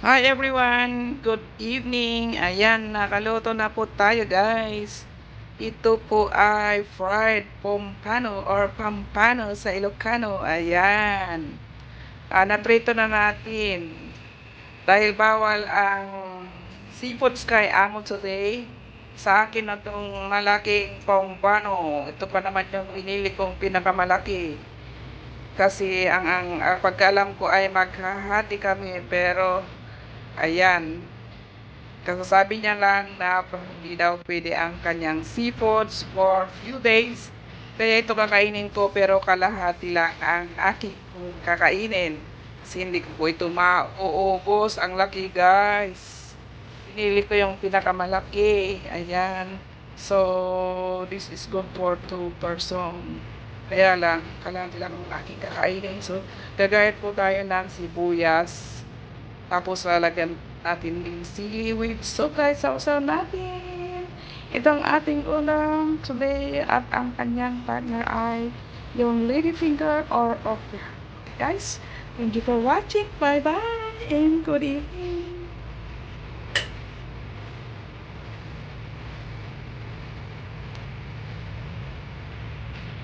Hi everyone! Good evening! Ayan, nakaluto na po tayo guys. Ito po ay fried pompano or pampano sa Ilocano. Ayan. Natrito na natin. Dahil bawal ang seafoods kay amo today. Sa akin na itong malaking pompano. Ito pa naman yung pinili kong pinakamalaki. Kasi ang pagkaalam ko ay maghahati kami pero ayan, kasasabi niya lang na hindi daw pwede ang kanyang seafoods for few days. Kaya ito kakainin ko pero kalahati lang ang aking kakainin. Kasi hindi ko po ito mauubos. Ang laki guys. Pinili ko yung pinakamalaki. Ayan. So, this is good for 2 person. Kaya lang, kalahati lang ang aking kakainin. So, gagayat po tayo ng sibuyas. Tapos lalagyan natin yung seaweed. So guys, sausaw natin. Ito ang ating ulam today at ang kanyang partner ay yung lady finger or okra. Guys, thank you for watching. Bye bye and good evening.